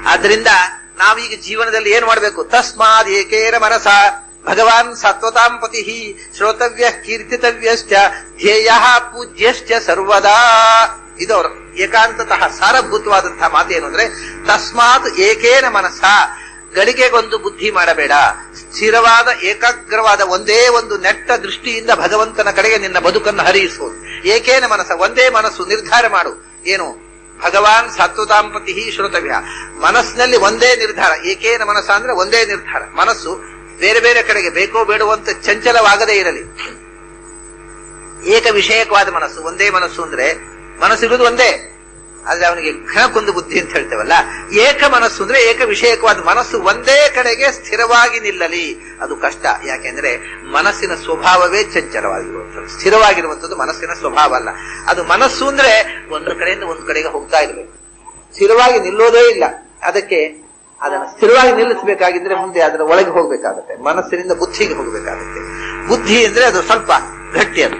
ಆದ್ರಿಂದ ನಾವೀಗ ಜೀವನದಲ್ಲಿ ಏನ್ ಮಾಡ್ಬೇಕು? ತಸ್ಮಾದ್ ಏಕೇನ ಮನಸ ಭಗವಾನ್ ಸತ್ವತಾಂ ಪತಿ ಶ್ರೋತವ್ಯ ಕೀರ್ತಿತವ್ಯಶ್ಚ ಧ್ಯೇಯ ಪೂಜ್ಯಶ್ಚ ಸರ್ವದಾ. ಇದು ಅವರ ಏಕಾಂತತಃ ಸಾರಭೂತವಾದಂತಹ ಮಾತೇನು ಅಂದ್ರೆ, ತಸ್ಮಾತ್ ಏಕೇನ ಮನಸ, ಗಳಿಗೆಗೊಂದು ಬುದ್ಧಿ ಮಾಡಬೇಡ, ಸ್ಥಿರವಾದ ಏಕಾಗ್ರವಾದ ಒಂದೇ ಒಂದು ನೆಟ್ಟ ದೃಷ್ಟಿಯಿಂದ ಭಗವಂತನ ಕಡೆಗೆ ನಿನ್ನ ಬದುಕನ್ನು ಹರಿಸುವುದು. ಏಕೇನ ಮನಸ, ಒಂದೇ ಮನಸ್ಸು, ನಿರ್ಧಾರ ಮಾಡು. ಏನು? ಭಗವಾನ್ ಸತ್ವತಾಂಪತಿ ಶ್ರೋತವ್ಯ, ಮನಸ್ಸಿನಲ್ಲಿ ಒಂದೇ ನಿರ್ಧಾರ. ಏಕೇನ ಮನಸ್ಸ ಅಂದ್ರೆ ಒಂದೇ ನಿರ್ಧಾರ. ಮನಸ್ಸು ಬೇರೆ ಬೇರೆ ಕಡೆಗೆ ಬೇಕೋ ಬೇಡುವಂತ ಚಂಚಲವಾಗದೇ ಇರಲಿ. ಏಕ ವಿಷಯಕವಾದ ಮನಸ್ಸು, ಒಂದೇ ಮನಸ್ಸು ಅಂದ್ರೆ ಮನಸ್ಸಿರುವುದು ಒಂದೇ, ಆದ್ರೆ ಅವನಿಗೆ ಘನಕ್ಕೊಂದು ಬುದ್ಧಿ ಅಂತ ಹೇಳ್ತೇವಲ್ಲ. ಏಕ ಮನಸ್ಸು ಅಂದ್ರೆ ಏಕ ವಿಷಯಕವಾದ ಮನಸ್ಸು ಒಂದೇ ಕಡೆಗೆ ಸ್ಥಿರವಾಗಿ ನಿಲ್ಲಲಿ. ಅದು ಕಷ್ಟ. ಯಾಕೆಂದ್ರೆ ಮನಸ್ಸಿನ ಸ್ವಭಾವವೇ ಚಂಚಲವಾಗಿರುವಂಥದ್ದು. ಸ್ಥಿರವಾಗಿರುವಂಥದ್ದು ಮನಸ್ಸಿನ ಸ್ವಭಾವ ಅಲ್ಲ. ಅದು ಮನಸ್ಸು ಅಂದ್ರೆ ಒಂದು ಕಡೆಯಿಂದ ಒಂದು ಕಡೆಗೆ ಹೋಗ್ತಾ ಇರಬೇಕು, ಸ್ಥಿರವಾಗಿ ನಿಲ್ಲೋದೇ ಇಲ್ಲ. ಅದಕ್ಕೆ ಅದನ್ನು ಸ್ಥಿರವಾಗಿ ನಿಲ್ಲಿಸಬೇಕಾಗಿದ್ರೆ ಮುಂದೆ ಅದರ ಒಳಗೆ ಹೋಗ್ಬೇಕಾಗತ್ತೆ, ಮನಸ್ಸಿನಿಂದ ಬುದ್ಧಿಗೆ ಹೋಗ್ಬೇಕಾಗತ್ತೆ. ಬುದ್ಧಿ ಅಂದ್ರೆ ಅದು ಸ್ವಲ್ಪ ಗಟ್ಟಿ, ಅದು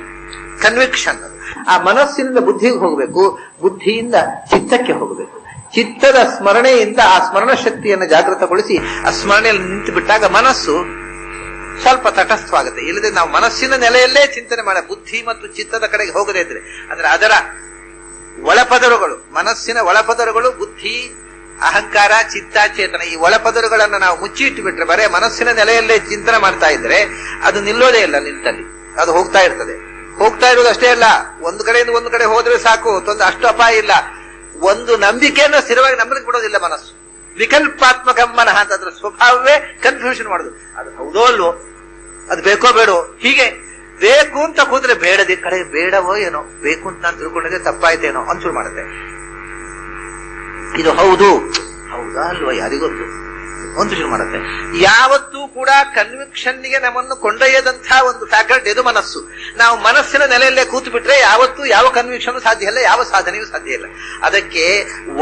ಕನ್ವಿಕ್ಷನ್. ಆ ಮನಸ್ಸಿನಿಂದ ಬುದ್ಧಿಗೆ ಹೋಗಬೇಕು, ಬುದ್ಧಿಯಿಂದ ಚಿತ್ತಕ್ಕೆ ಹೋಗಬೇಕು. ಚಿತ್ತದ ಸ್ಮರಣೆಯಿಂದ ಆ ಸ್ಮರಣ ಶಕ್ತಿಯನ್ನು ಜಾಗೃತಗೊಳಿಸಿ ಆ ಸ್ಮರಣೆಯಲ್ಲಿ ನಿಂತು ಬಿಟ್ಟಾಗ ಮನಸ್ಸು ಸ್ವಲ್ಪ ತಟಸ್ಥವಾಗುತ್ತೆ. ಇಲ್ಲದೆ ನಾವು ಮನಸ್ಸಿನ ನೆಲೆಯಲ್ಲೇ ಚಿಂತನೆ ಮಾಡ, ಬುದ್ಧಿ ಮತ್ತು ಚಿತ್ತದ ಕಡೆಗೆ ಹೋಗದೇ ಇದ್ರೆ, ಅಂದ್ರೆ ಅದರ ಒಳಪದರುಗಳು, ಮನಸ್ಸಿನ ಒಳಪದರುಗಳು ಬುದ್ಧಿ, ಅಹಂಕಾರ, ಚಿತ್ತ, ಚೇತನ, ಈ ಒಳಪದರುಗಳನ್ನು ನಾವು ಮುಚ್ಚಿಟ್ಟು ಬಿಟ್ರೆ, ಬರೇ ಮನಸ್ಸಿನ ನೆಲೆಯಲ್ಲೇ ಚಿಂತನೆ ಮಾಡ್ತಾ ಇದ್ರೆ ಅದು ನಿಲ್ಲೋದೇ ಇಲ್ಲ. ನಿಂತಲ್ಲಿ ಅದು ಹೋಗ್ತಾ ಇರ್ತದೆ. ಹೋಗ್ತಾ ಇರೋದು ಅಷ್ಟೇ ಅಲ್ಲ, ಒಂದು ಕಡೆಯಿಂದ ಒಂದು ಕಡೆ ಹೋದ್ರೆ ಸಾಕು, ಅಷ್ಟು ಅಪಾಯ ಇಲ್ಲ. ಒಂದು ನಂಬಿಕೆಯನ್ನು ಸ್ಥಿರವಾಗಿ ನಂಬಿಕೆ ಬಿಡೋದಿಲ್ಲ ಮನಸ್ಸು. ವಿಕಲ್ಪಾತ್ಮಕ ಮನಃ ಅಂತ ಅದ್ರ ಸ್ವಭಾವವೇ ಕನ್ಫ್ಯೂಷನ್ ಮಾಡುದು. ಅದು ಹೌದೋ ಅಲ್ವೋ, ಅದು ಬೇಕೋ ಬೇಡೋ, ಹೀಗೆ ಬೇಕು ಅಂತ ಕೂತ್ರೆ ಬೇಡದ ಕಡೆ ಬೇಡವೋ ಏನೋ, ಬೇಕು ಅಂತ ನಾನು ತಿಳ್ಕೊಂಡಿದ್ರೆ ತಪ್ಪಾಯ್ತೇನೋ ಅನ್ಸುರು ಮಾಡುತ್ತೆ. ಇದು ಹೌದು ಹೌದಾ ಅಲ್ವಾ ಯಾರಿಗೊತ್ತು ಒಂದು ಶುರು ಮಾಡುತ್ತೆ. ಯಾವತ್ತೂ ಕೂಡ ಕನ್ವಿಕ್ಷನ್ಗೆ ನಮ್ಮನ್ನು ಕೊಂಡೊಯ್ಯದಂತಹ ಒಂದು ಫ್ಯಾಕಲ್ಟಿ ಇದು ಮನಸ್ಸು. ನಾವು ಮನಸ್ಸಿನ ನೆಲೆಯಲ್ಲೇ ಕೂತು ಬಿಟ್ರೆ ಯಾವತ್ತೂ ಯಾವ ಕನ್ವಿಕ್ಷನ್ ಸಾಧ್ಯ ಇಲ್ಲ, ಯಾವ ಸಾಧನೆಯೂ ಸಾಧ್ಯ ಇಲ್ಲ. ಅದಕ್ಕೆ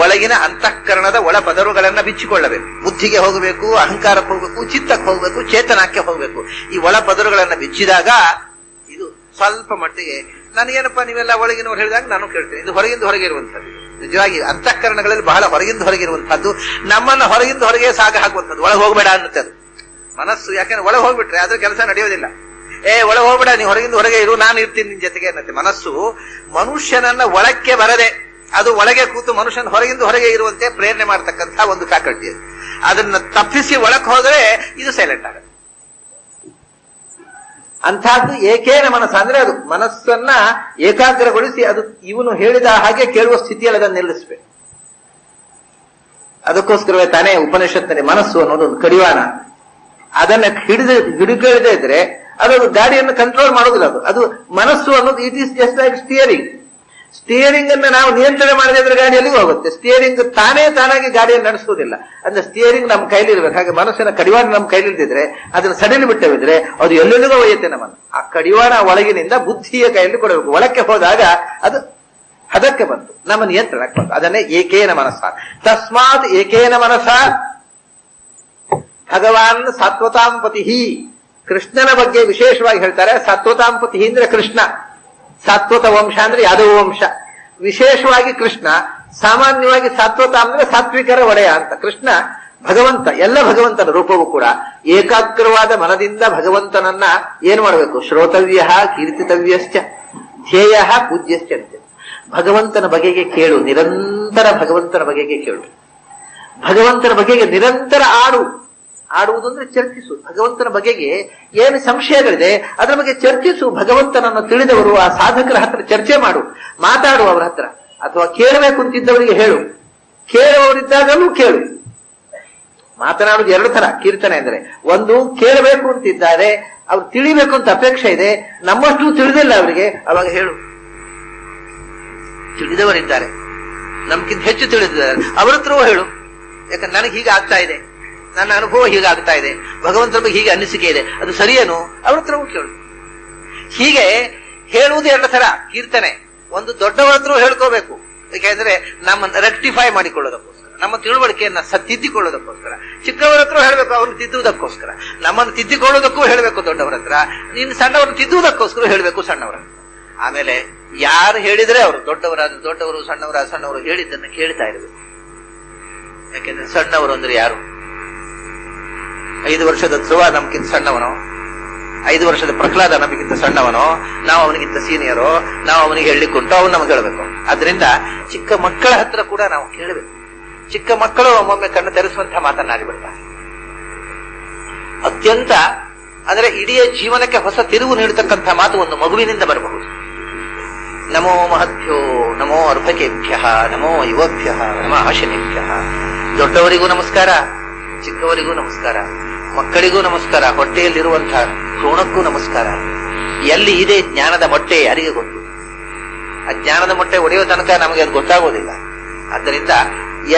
ಒಳಗಿನ ಅಂತಃಕರಣದ ಒಳ ಪದರುಗಳನ್ನ ಬಿಚ್ಚಿಕೊಳ್ಳಬೇಕು. ಬುದ್ಧಿಗೆ ಹೋಗಬೇಕು, ಅಹಂಕಾರಕ್ಕೆ ಹೋಗಬೇಕು, ಚಿತ್ತಕ್ಕೆ ಹೋಗಬೇಕು, ಚೇತನಕ್ಕೆ ಹೋಗಬೇಕು. ಈ ಒಳ ಪದರುಗಳನ್ನ ಬಿಚ್ಚಿದಾಗ ಇದು ಸ್ವಲ್ಪ ಮಟ್ಟಿಗೆ ನನಗೇನಪ್ಪ ನೀವೆಲ್ಲ ಒಳಗಿನವ್ರು ಹೇಳಿದಾಗ ನಾನು ಕೇಳ್ತೇನೆ. ಇದು ಹೊರಗಿಂದ ಹೊರಗೆ ಇರುವಂತದ್ದು. ನಿಜವಾಗಿ ಅಂತಃಕರಣಗಳಲ್ಲಿ ಬಹಳ ಹೊರಗಿಂದ ಹೊರಗಿರುವಂತಹದ್ದು, ನಮ್ಮನ್ನ ಹೊರಗಿಂದ ಹೊರಗೆ ಸಾಗ ಹಾಕುವಂಥದ್ದು. ಒಳಗೆ ಹೋಗ್ಬೇಡ ಅನ್ನುತ್ತೆ ಅದು ಮನಸ್ಸು. ಯಾಕೆಂದ್ರೆ ಒಳಗೆ ಹೋಗ್ಬಿಟ್ರೆ ಅದ್ರ ಕೆಲಸ ನಡೆಯೋದಿಲ್ಲ. ಒಳಗೆ ಹೋಗ್ಬೇಡ, ನೀ ಹೊರಗಿಂದ ಹೊರಗೆ ಇರು, ನಾನು ಇರ್ತೀನಿ ನಿನ್ ಜೊತೆಗೆ ಅನ್ನತ್ತೆ ಮನಸ್ಸು. ಮನುಷ್ಯನನ್ನ ಒಳಕ್ಕೆ ಬರದೆ ಅದು ಒಳಗೆ ಕೂತು ಮನುಷ್ಯನ ಹೊರಗಿಂದ ಹೊರಗೆ ಇರುವಂತೆ ಪ್ರೇರಣೆ ಮಾಡತಕ್ಕಂಥ ಒಂದು ಫ್ಯಾಕಲ್ಟಿ ಅದು. ಅದನ್ನ ತಪ್ಪಿಸಿ ಒಳಕ್ಕೆ ಹೋದ್ರೆ ಇದು ಸೈಲೆಂಟ್ ಆಗುತ್ತೆ. ಅಂಥದ್ದು ಏಕೇನ ಮನಸ್ಸು ಅಂದ್ರೆ ಅದು ಮನಸ್ಸನ್ನ ಏಕಾಗ್ರಗೊಳಿಸಿ ಅದು ಇವನು ಹೇಳಿದ ಹಾಗೆ ಕೇಳುವ ಸ್ಥಿತಿಯಲ್ಲಿ ಅದನ್ನು ನಿಲ್ಲಿಸ್ಬೇಕು. ಅದಕ್ಕೋಸ್ಕರವೇ ತಾನೇ ಉಪನಿಷತ್ತಿನಲ್ಲಿ ಮನಸ್ಸು ಅನ್ನೋದು ಒಂದು ಕಡಿವಾಣ. ಅದನ್ನ ಹಿಡಿದೇ ಇದ್ರೆ ಅದು ಗಾಡಿಯನ್ನು ಕಂಟ್ರೋಲ್ ಮಾಡೋದಿಲ್ಲ. ಅದು ಮನಸ್ಸು ಅನ್ನೋದು it is just like steering. Steering ಅನ್ನ ನಾವು ನಿಯಂತ್ರಣ ಮಾಡದೇ ಇದ್ರೆ ಗಾಡಿ ಎಲ್ಲಿಗೂ ಹೋಗುತ್ತೆ. ಸ್ಟಿಯರಿಂಗ್ ತಾನಾಗಿ ಗಾಡಿಯನ್ನು ನಡೆಸುವುದಿಲ್ಲ. ಅಂದ್ರೆ ಸ್ಟಿಯರಿಂಗ್ ನಮ್ಮ ಕೈಲಿ ಇರ್ಬೇಕು. ಹಾಗೆ ಮನಸ್ಸಿನ ಕಡಿವಾಣ ನಮ್ಮ ಕೈಲಿದ್ದಿದ್ರೆ ಅದನ್ನ ಸಡಿಲು ಬಿಟ್ಟವಿದ್ರೆ ಅದು ಎಲ್ಲೆಲ್ಲಿಗೂ ಒಯ್ಯುತ್ತೆ ನಮ್ಮನ್ನು. ಆ ಕಡಿವಾಣ ಒಳಗಿನಿಂದ ಬುದ್ಧಿಯ ಕೈಯಲ್ಲಿ ಕೊಡಬೇಕು. ಒಳಕ್ಕೆ ಹೋದಾಗ ಅದು ಹದಕ್ಕೆ ಬಂತು, ನಮ್ಮ ನಿಯಂತ್ರಣಕ್ಕೆ ಬಂತು. ಅದನ್ನೇ ಏಕೇನ ಮನಸ್ಸ. ತಸ್ಮಾತ್ ಏಕೇನ ಮನಸ್ಸ ಭಗವಾನ್ ಸತ್ವತಾಂಪತಿ. ಕೃಷ್ಣನ ಬಗ್ಗೆ ವಿಶೇಷವಾಗಿ ಹೇಳ್ತಾರೆ. ಸತ್ವತಾಂಪತಿ ಅಂದ್ರೆ ಕೃಷ್ಣ, ಸಾತ್ವತ ವಂಶ ಅಂದ್ರೆ ಯಾದವ ವಂಶ. ವಿಶೇಷವಾಗಿ ಕೃಷ್ಣ, ಸಾಮಾನ್ಯವಾಗಿ ಸಾತ್ವತ ಅಂದ್ರೆ ಸಾತ್ವಿಕರ ಒಡೆಯ ಅಂತ. ಕೃಷ್ಣ ಭಗವಂತ, ಎಲ್ಲ ಭಗವಂತನ ರೂಪವೂ ಕೂಡ ಏಕಾಗ್ರವಾದ ಮನದಿಂದ ಭಗವಂತನನ್ನ ಏನ್ ಮಾಡಬೇಕು? ಶ್ರೋತವ್ಯ ಕೀರ್ತಿತವ್ಯಶ್ಚ ಧ್ಯೇಯ ಪೂಜ್ಯಶ್ಚ ಅಂತೆ. ಭಗವಂತನ ಬಗೆಗೆ ಕೇಳು, ನಿರಂತರ ಭಗವಂತನ ಬಗೆಗೆ ಕೇಳು. ಭಗವಂತನ ಬಗೆಗೆ ನಿರಂತರ ಆಡುವುದು ಅಂದ್ರೆ ಚರ್ಚಿಸು. ಭಗವಂತನ ಬಗೆಗೆ ಏನು ಸಂಶಯಗಳಿದೆ ಅದರ ಬಗ್ಗೆ ಚರ್ಚಿಸು. ಭಗವಂತನನ್ನು ತಿಳಿದವರು ಆ ಸಾಧಕರ ಹತ್ರ ಚರ್ಚೆ ಮಾತಾಡು ಅವರ ಹತ್ರ. ಅಥವಾ ಕೇಳಬೇಕು ಅಂತಿದ್ದವರಿಗೆ ಹೇಳು. ಕೇಳುವವರಿದ್ದಾಗಲೂ ಕೇಳು. ಮಾತನಾಡುವುದು ಎರಡು ತರ ಕೀರ್ತನೆ ಅಂದ್ರೆ, ಒಂದು ಕೇಳಬೇಕು ಅಂತಿದ್ದಾರೆ, ಅವ್ರು ತಿಳಿಬೇಕು ಅಂತ ಅಪೇಕ್ಷೆ ಇದೆ, ನಮ್ಮಷ್ಟು ತಿಳಿದಿಲ್ಲ ಅವರಿಗೆ, ಅವಾಗ ಹೇಳು. ತಿಳಿದವರಿದ್ದಾರೆ, ನಮ್ಗಿಂತ ಹೆಚ್ಚು ತಿಳಿದಿದ್ದಾರೆ, ಅವರ ಹತ್ರವೂ ಹೇಳು. ಯಾಕಂದ್ರೆ ನನಗೆ ಹೀಗೆ ಆಗ್ತಾ ಇದೆ, ನನ್ನ ಅನುಭವ ಹೀಗಾಗ್ತಾ ಇದೆ, ಭಗವಂತನ ಬಗ್ಗೆ ಹೀಗೆ ಅನಿಸಿಕೆ ಇದೆ, ಅದು ಸರಿಯೇನು, ಅವ್ರ ಹತ್ರವೂ ಕೇಳು. ಹೀಗೆ ಹೇಳುವುದು ಎರಡು ತರ ಕೀರ್ತನೆ. ಒಂದು ದೊಡ್ಡವರ ಹತ್ರ ಹೇಳ್ಕೋಬೇಕು, ಯಾಕೆಂದ್ರೆ ನಮ್ಮನ್ನು ರೆಕ್ಟಿಫೈ ಮಾಡಿಕೊಳ್ಳೋದಕ್ಕೋಸ್ಕರ, ನಮ್ಮ ತಿಳುವಳಿಕೆಯನ್ನ ತಿದ್ದಿಕೊಳ್ಳೋದಕ್ಕೋಸ್ಕರ. ಚಿಕ್ಕವರ ಹತ್ರ ಹೇಳ್ಬೇಕು, ಅವ್ರನ್ನ ತಿದ್ದುವುದಕ್ಕೋಸ್ಕರ. ನಮ್ಮನ್ನು ತಿದ್ದಿಕೊಳ್ಳೋದಕ್ಕೂ ಹೇಳ್ಬೇಕು ದೊಡ್ಡವರ ಹತ್ರ, ನೀನು ಸಣ್ಣವ್ರನ್ನ ತಿದ್ದುವುದಕ್ಕೋಸ್ಕರ ಹೇಳ್ಬೇಕು ಸಣ್ಣವರ. ಆಮೇಲೆ ಯಾರು ಹೇಳಿದ್ರೆ ಅವರು ದೊಡ್ಡವರಾದ ದೊಡ್ಡವರು, ಸಣ್ಣವರಾದ ಸಣ್ಣವರು ಹೇಳಿದ್ದನ್ನು ಕೇಳ್ತಾ ಇರಬೇಕು. ಯಾಕೆಂದ್ರೆ ಸಣ್ಣವರು ಅಂದ್ರೆ ಯಾರು? 5 ವರ್ಷದ ಧ್ರುವ ನಮ್ಗಿಂತ ಸಣ್ಣವನೋ, 5 ವರ್ಷದ ಪ್ರಹ್ಲಾದ ನಮಗಿಂತ ಸಣ್ಣವನೋ, ನಾವು ಅವನಿಗಿಂತ ಸೀನಿಯರೋ, ನಾವು ಅವನಿಗೆ ಹೇಳಿಕೊಂಡು ಅವನು ನಮಗೆ ಹೇಳಬೇಕು. ಆದ್ರಿಂದ ಚಿಕ್ಕ ಮಕ್ಕಳ ಹತ್ರ ಕೂಡ ನಾವು ಕೇಳಬೇಕು. ಚಿಕ್ಕ ಮಕ್ಕಳು ಒಮ್ಮೊಮ್ಮೆ ಕಣ್ಣು ತೆರೆಸುವಂತಹ ಮಾತನ್ನಾಡಿಬಿಡ್ತಾರೆ. ಅತ್ಯಂತ ಅಂದ್ರೆ ಇಡೀ ಜೀವನಕ್ಕೆ ಹೊಸ ತಿರುವು ನೀಡತಕ್ಕಂಥ ಮಾತು ಒಂದು ಮಗುವಿನಿಂದ ಬರಬಹುದು. ನಮೋ ಮಹತ್ಯೋ ನಮೋ ಅರ್ಭಕೇಭ್ಯ ನಮೋ ಯುವಭ್ಯ ನಮಃ ಶನಿಭ್ಯ. ದೊಡ್ಡವರಿಗೂ ನಮಸ್ಕಾರ, ಚಿಕ್ಕವರಿಗೂ ನಮಸ್ಕಾರ, ಮಕ್ಕಳಿಗೂ ನಮಸ್ಕಾರ, ಹೊಟ್ಟೆಯಲ್ಲಿರುವಂತಹ ಭ್ರೂಣಕ್ಕೂ ನಮಸ್ಕಾರ. ಎಲ್ಲಿ ಇದೆ ಜ್ಞಾನದ ಮೊಟ್ಟೆ ಯಾರಿಗೆ ಗೊತ್ತು? ಆ ಜ್ಞಾನದ ಮೊಟ್ಟೆ ಒಡೆಯುವ ತನಕ ನಮಗೆ ಅದು ಗೊತ್ತಾಗೋದಿಲ್ಲ. ಆದ್ದರಿಂದ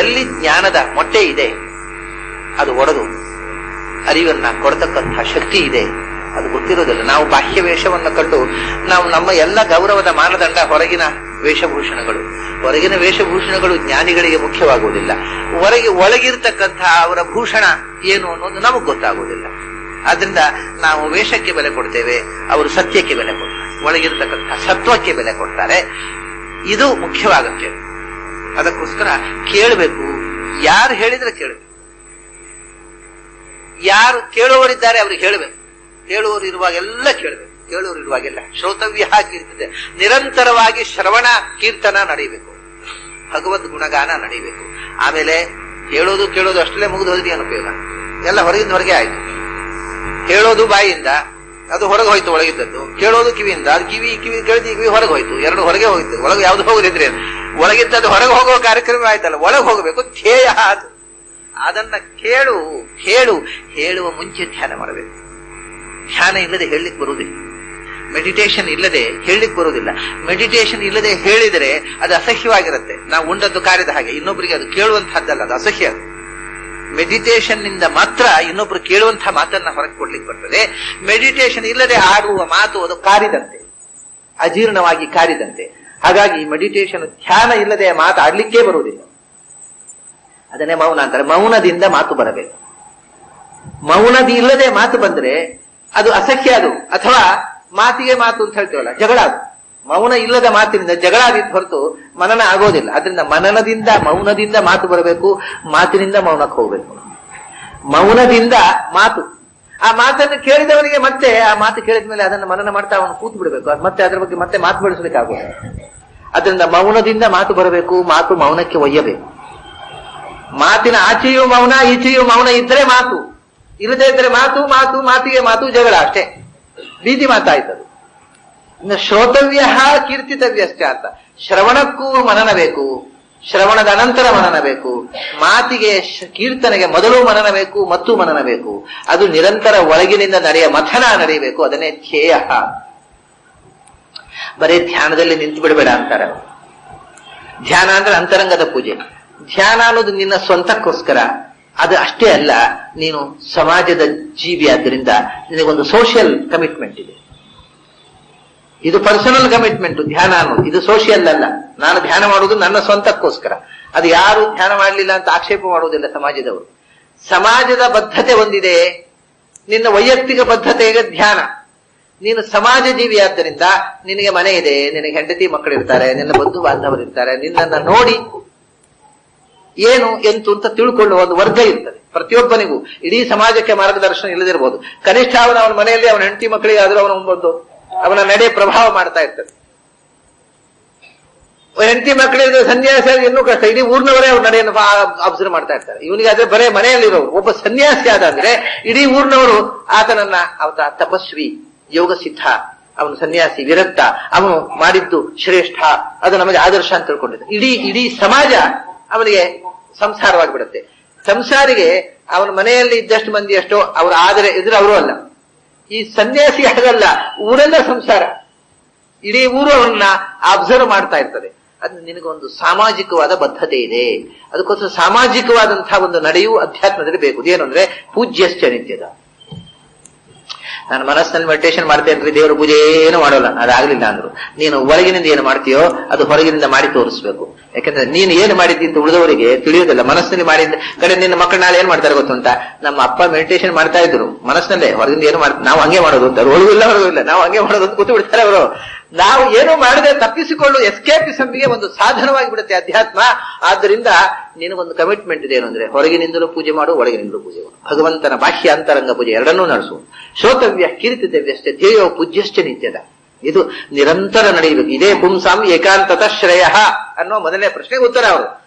ಎಲ್ಲಿ ಜ್ಞಾನದ ಮೊಟ್ಟೆ ಇದೆ ಅದು ಒಡೆದು ಅರಿವನ್ನ ಕೊಡತಕ್ಕಂತಹ ಶಕ್ತಿ ಇದೆ, ಅದು ಗೊತ್ತಿರೋದಿಲ್ಲ. ನಾವು ಬಾಹ್ಯ ವೇಷವನ್ನು ಕಂಡು ನಾವು ನಮ್ಮ ಎಲ್ಲ ಗೌರವದ ಮಾನದಂಡ ಹೊರಗಿನ ವೇಷಭೂಷಣಗಳು. ಹೊರಗಿನ ವೇಷಭೂಷಣಗಳು ಜ್ಞಾನಿಗಳಿಗೆ ಮುಖ್ಯವಾಗುವುದಿಲ್ಲ. ಒಳಗಿರ್ತಕ್ಕಂತಹ ಅವರ ಭೂಷಣ ಏನು ಅನ್ನೋದು ನಮಗ್ ಗೊತ್ತಾಗುವುದಿಲ್ಲ. ಆದ್ರಿಂದ ನಾವು ವೇಷಕ್ಕೆ ಬೆಲೆ ಕೊಡ್ತೇವೆ, ಅವರು ಸತ್ಯಕ್ಕೆ ಬೆಲೆ ಕೊಡ್ತಾರೆ, ಒಳಗಿರ್ತಕ್ಕಂತಹ ಸತ್ವಕ್ಕೆ ಬೆಲೆ ಕೊಡ್ತಾರೆ. ಇದು ಮುಖ್ಯವಾಗುತ್ತೆ. ಅದಕ್ಕೋಸ್ಕರ ಕೇಳಬೇಕು. ಯಾರು ಹೇಳಿದ್ರೆ ಕೇಳಬೇಕು. ಯಾರು ಕೇಳುವವರಿದ್ದಾರೆ ಅವ್ರಿಗೆ ಹೇಳಬೇಕು. ಕೇಳುವವರು ಇರುವಾಗೆಲ್ಲ ಕೇಳಬೇಕು. ಕೇಳುವರು ಇರುವಾಗೆಲ್ಲ ಶ್ರೋತವ್ಯ ಕೀರ್ತದೆ. ನಿರಂತರವಾಗಿ ಶ್ರವಣ ಕೀರ್ತನ ನಡೆಯಬೇಕು, ಭಗವದ್ ಗುಣಗಾನ ನಡೆಯಬೇಕು. ಆಮೇಲೆ ಹೇಳೋದು ಕೇಳೋದು ಅಷ್ಟಲ್ಲೇ ಮುಗಿದು ಹೋದ್ರಿ ಏನು ಉಪಯೋಗ? ಎಲ್ಲ ಹೊರಗಿಂದ ಹೊರಗೆ ಆಯ್ತು. ಹೇಳೋದು ಬಾಯಿಯಿಂದ, ಅದು ಹೊರಗೆ ಹೋಯ್ತು ಒಳಗಿದ್ದದ್ದು. ಕೇಳೋದು ಕಿವಿಯಿಂದ, ಅದು ಕಿವಿ ಕೇಳಿದ ಕಿವಿ ಹೊರಗೆ ಹೋಯ್ತು, ಎರಡು ಹೊರಗೆ ಹೋಯ್ತು. ಒಳಗೆ ಯಾವ್ದು ಹೋಗುದಿದ್ರೆ ಒಳಗಿದ್ದದ್ದು ಹೊರಗೆ ಹೋಗುವ ಕಾರ್ಯಕ್ರಮ ಆಯ್ತಲ್ಲ, ಒಳಗೆ ಹೋಗಬೇಕು. ಧ್ಯೇಯ ಅದು. ಅದನ್ನ ಹೇಳುವ ಮುಂಚೆ ಧ್ಯಾನ ಮಾಡಬೇಕು. ಧ್ಯಾನ ಇಲ್ಲದೆ ಹೇಳಲಿಕ್ಕೆ ಬರುವುದಿಲ್ಲ. ಮೆಡಿಟೇಷನ್ ಇಲ್ಲದೆ ಹೇಳಲಿಕ್ಕೆ ಬರುವುದಿಲ್ಲ. ಮೆಡಿಟೇಷನ್ ಇಲ್ಲದೆ ಹೇಳಿದರೆ ಅದು ಅಸಹ್ಯವಾಗಿರುತ್ತೆ. ನಾವು ಉಂಡದ್ದು ಕಾರ್ಯದ ಹಾಗೆ, ಇನ್ನೊಬ್ಬರಿಗೆ ಅದು ಕೇಳುವಂತಹದ್ದಲ್ಲ, ಅದು ಅಸಹ್ಯ. ಮೆಡಿಟೇಷನ್ ನಿಂದ ಮಾತ್ರ ಇನ್ನೊಬ್ರು ಕೇಳುವಂತಹ ಮಾತನ್ನ ಹೊರಗೆ ಕೊಡ್ಲಿಕ್ಕೆ ಬರ್ತದೆ. ಮೆಡಿಟೇಷನ್ ಇಲ್ಲದೆ ಆಡುವ ಮಾತು ಅದು ಕಾರಿದಂತೆ, ಅಜೀರ್ಣವಾಗಿ ಕಾರಿದಂತೆ. ಹಾಗಾಗಿ ಮೆಡಿಟೇಷನ್ ಧ್ಯಾನ ಇಲ್ಲದೆ ಮಾತಾಡ್ಲಿಕ್ಕೆ ಬರುವುದಿಲ್ಲ. ಅದನ್ನೇ ಮೌನ ಅಂತಾರೆ. ಮೌನದಿಂದ ಮಾತು ಬರಬೇಕು. ಮೌನದಿ ಇಲ್ಲದೆ ಮಾತು ಬಂದ್ರೆ ಅದು ಅಸಖ್ಯ, ಅದು ಅಥವಾ ಮಾತಿಗೆ ಮಾತು ಅಂತ ಹೇಳ್ತೇವಲ್ಲ, ಜಗಳ. ಅದು ಮೌನ ಇಲ್ಲದ ಮಾತಿನಿಂದ ಜಗಳ ಆದಿತ್ತು ಹೊರತು ಮನನ ಆಗೋದಿಲ್ಲ. ಅದರಿಂದ ಮೌನದಿಂದ ಮಾತು ಬರಬೇಕು, ಮಾತಿನಿಂದ ಮೌನಕ್ಕೆ ಹೋಗ್ಬೇಕು. ಮೌನದಿಂದ ಮಾತು, ಆ ಮಾತನ್ನು ಕೇಳಿದವನಿಗೆ ಮತ್ತೆ ಆ ಮಾತು ಕೇಳಿದ ಮೇಲೆ ಅದನ್ನು ಮನನ ಮಾಡ್ತಾ ಅವನು ಕೂತು ಬಿಡಬೇಕು. ಅದು ಮತ್ತೆ ಅದ್ರ ಬಗ್ಗೆ ಮತ್ತೆ ಮಾತು ಬೆಳೆಸಲಿಕ್ಕಾಗೋದು. ಅದರಿಂದ ಮೌನದಿಂದ ಮಾತು ಬರಬೇಕು, ಮಾತು ಮೌನಕ್ಕೆ ಒಯ್ಯಬೇಕು. ಮಾತಿನ ಆಚೆಯೂ ಮೌನ, ಈಚೆಯೂ ಮೌನ ಇದ್ರೆ ಮಾತು, ಇಲ್ಲದೆ ಇದ್ರೆ ಮಾತಿಗೆ ಮಾತು, ಜಗಳ ಅಷ್ಟೇ. ಬೀದಿ ಮಾತಾಯ್ತದು. ಇನ್ನು ಶ್ರೋತವ್ಯ ಕೀರ್ತಿತವ್ಯಶ್ಚ ಅಂತ. ಶ್ರವಣಕ್ಕೂ ಮನನ ಬೇಕು, ಶ್ರವಣದ ಅನಂತರ ಮನನ ಬೇಕು. ಮಾತಿಗೆ ಕೀರ್ತನೆಗೆ ಮೊದಲು ಮನನ ಬೇಕು ಮತ್ತು ಮನನ ಬೇಕು. ಅದು ನಿರಂತರ ಒಳಗಿನಿಂದ ಮಥನ ನಡೆಯಬೇಕು. ಅದನ್ನೇ ಧ್ಯೇಯ. ಬರೀ ಧ್ಯಾನದಲ್ಲಿ ನಿಂತು ಬಿಡಬೇಡ ಅಂತಾರೆ. ಧ್ಯಾನ ಅಂದ್ರೆ ಅಂತರಂಗದ ಪೂಜೆ. ಧ್ಯಾನ ಅನ್ನೋದು ನಿನ್ನ ಸ್ವಂತಕ್ಕೋಸ್ಕರ. ಅದು ಅಷ್ಟೇ ಅಲ್ಲ, ನೀನು ಸಮಾಜದ ಜೀವಿ. ಆದ್ದರಿಂದ ನಿನಗೊಂದು ಸೋಷಿಯಲ್ ಕಮಿಟ್ಮೆಂಟ್ ಇದೆ. ಇದು ಪರ್ಸನಲ್ ಕಮಿಟ್ಮೆಂಟ್ ಧ್ಯಾನ ಅನ್ನೋದು. ಇದು ಸೋಷಿಯಲ್ ಅಲ್ಲ. ನಾನು ಧ್ಯಾನ ಮಾಡುವುದು ನನ್ನ ಸ್ವಂತಕ್ಕೋಸ್ಕರ. ಅದು ಯಾರು ಧ್ಯಾನ ಮಾಡಲಿಲ್ಲ ಅಂತ ಆಕ್ಷೇಪ ಮಾಡುವುದಿಲ್ಲ ಸಮಾಜದವರು. ಸಮಾಜದ ಬದ್ಧತೆ ಒಂದಿದೆ, ನಿನ್ನ ವೈಯಕ್ತಿಕ ಬದ್ಧತೆಗೆ ಧ್ಯಾನ. ನೀನು ಸಮಾಜ ಜೀವಿ ಆದ್ದರಿಂದ ನಿನಗೆ ಮನೆ ಇದೆ, ನಿನಗೆ ಹೆಂಡತಿ ಮಕ್ಕಳಿರ್ತಾರೆ, ನಿನ್ನ ಬಂಧು ಬಾಂಧವರಿರ್ತಾರೆ. ನಿನ್ನನ್ನು ನೋಡಿ ಏನು ಎಂತು ಅಂತ ತಿಳ್ಕೊಳ್ಳುವ ಒಂದು ವರ್ಗ ಇರ್ತದೆ ಪ್ರತಿಯೊಬ್ಬನಿಗೂ. ಇಡೀ ಸಮಾಜಕ್ಕೆ ಮಾರ್ಗದರ್ಶನ ಇಲ್ಲದಿರಬಹುದು. ಕನಿಷ್ಠ ಅವನ ಮನೆಯಲ್ಲಿ ಅವನ ಹೆಂಡತಿ ಮಕ್ಕಳಿಗೆ ಆದ್ರೂ ಅವನ ನಡೆ ಪ್ರಭಾವ ಮಾಡ್ತಾ ಇರ್ತದೆ. ಹೆಂಡತಿ ಮಕ್ಕಳಿಗೆ ಸನ್ಯಾಸಿ ಇನ್ನೂ ಕಷ್ಟ. ಇಡೀ ಊರಿನವರೇ ಅವ್ರ ನಡೆಯನ್ನು ಅಬ್ಸರ್ವ್ ಮಾಡ್ತಾ ಇರ್ತಾರೆ. ಇವನಿಗೆ ಆದ್ರೆ ಬರೇ ಮನೆಯಲ್ಲಿರೋರು. ಒಬ್ಬ ಸನ್ಯಾಸಿ ಆದಂದ್ರೆ ಇಡೀ ಊರಿನವರು ಆತನನ್ನ ತಪಸ್ವಿ, ಯೋಗ ಸಿದ್ಧ, ಅವನು ಸನ್ಯಾಸಿ, ವಿರಕ್ತ, ಅವನು ಮಾಡಿದ್ದು ಶ್ರೇಷ್ಠ, ಅದು ನಮಗೆ ಆದರ್ಶ ಅಂತ ತಿಳ್ಕೊಂಡಿದ್ದ ಇಡೀ ಸಮಾಜ ಅವನಿಗೆ ಸಂಸಾರವಾಗಿಬಿಡುತ್ತೆ. ಸಂಸಾರಿಗೆ ಅವನ ಮನೆಯಲ್ಲಿ ಇದ್ದಷ್ಟು ಮಂದಿ ಅಷ್ಟೋ ಅವರು ಆದರೆ ಎದುರು ಅವರು ಅಲ್ಲ. ಈ ಸನ್ಯಾಸಿ ಹಾಗಲ್ಲ, ಊರೆಲ್ಲ ಸಂಸಾರ. ಇಡೀ ಊರು ಅವನ್ನ ಅಬ್ಸರ್ವ್ ಮಾಡ್ತಾ ಇರ್ತದೆ. ಅದು ನಿನಗೊಂದು ಸಾಮಾಜಿಕವಾದ ಬದ್ಧತೆ ಇದೆ. ಅದಕ್ಕೋಸ್ಕರ ಸಾಮಾಜಿಕವಾದಂತಹ ಒಂದು ನಡೆಯೂ ಅಧ್ಯಾತ್ಮದಲ್ಲಿ ಬೇಕು. ಏನು ಅಂದ್ರೆ ಪೂಜ್ಯಶ್ಚ ನಿತ್ಯದ. ನಾನು ಮನಸ್ಸಿನಲ್ಲಿ ಮೆಡಿಟೇಷನ್ ಮಾಡ್ತೇನ್ರಿ, ದೇವರ ಪೂಜೆ ಏನು ಮಾಡೋಲ್ಲ, ಅದಾಗ್ಲಿಲ್ಲ ಅಂದ್ರು. ನೀನು ಒಳಗಿನಿಂದ ಏನು ಮಾಡ್ತೀಯೋ ಅದು ಹೊರಗಿನಿಂದ ಮಾಡಿ ತೋರಿಸ್ಬೇಕು. ಯಾಕಂದ್ರೆ ನೀನು ಏನು ಮಾಡಿದ್ದಿ ಅಂತ ಉಳಿದವರಿಗೆ ತಿಳಿಯೋದಿಲ್ಲ. ಮನಸ್ಸಿನಲ್ಲಿ ಮಾಡಿದ ಕಡೆ ನಿನ್ನ ಮಕ್ಕಳು ನಾಳೆ ಏನ್ ಮಾಡ್ತಾರೆ ಗೊತ್ತುಂಟ, ನಮ್ಮ ಅಪ್ಪ ಮೆಡಿಟೇಷನ್ ಮಾಡ್ತಾ ಇದ್ರು ಮನಸ್ಸಿನಲ್ಲೇ, ಹೊರಗಿಂದ ಏನು ಮಾಡ್ತಾರೆ ನಾವು ಹಂಗೆ ಮಾಡೋದು ಅಂತ. ಒಳಗೂ ಇಲ್ಲ ನಾವು ಹಂಗೆ ಮಾಡೋದು ಅಂತ ಕೂತು ಬಿಡ್ತಾರೆ ಅವರು. ನಾವು ಏನು ಮಾಡದೆ ತಪ್ಪಿಸಿಕೊಳ್ಳು ಎಸ್ಕೇಪಿಸಮ್ಗೆ ಒಂದು ಸಾಧನವಾಗಿ ಬಿಡುತ್ತೆ ಅಧ್ಯಾತ್ಮ. ಆದ್ದರಿಂದ ನಿನಗೊಂದು ಕಮಿಟ್ಮೆಂಟ್ ಇದೆ ಏನು ಅಂದ್ರೆ ಹೊರಗಿನಿಂದಲೂ ಪೂಜೆ ಮಾಡು, ಒಳಗಿನಿಂದಲೂ ಪೂಜೆ ಮಾಡು, ಭಗವಂತನ ಬಾಹ್ಯ ಅಂತರಂಗ ಪೂಜೆ ಎರಡನ್ನೂ ನಡೆಸು. ಶ್ರೋತವ್ಯ ಕೀರ್ತಿತವ್ಯಶ್ಚ ಧ್ಯೇಯೋ ಪೂಜ್ಯಶ್ಚ ನಿತ್ಯದ. ಇದು ನಿರಂತರ ನಡೆಯಬೇಕು. ಇದೇ ಪುಂಸಾಂ ಏಕಾಂತತ ಶ್ರೇಯ ಅನ್ನೋ ಮೊದಲನೇ ಪ್ರಶ್ನೆಗೆ ಉತ್ತರ ಅವರು.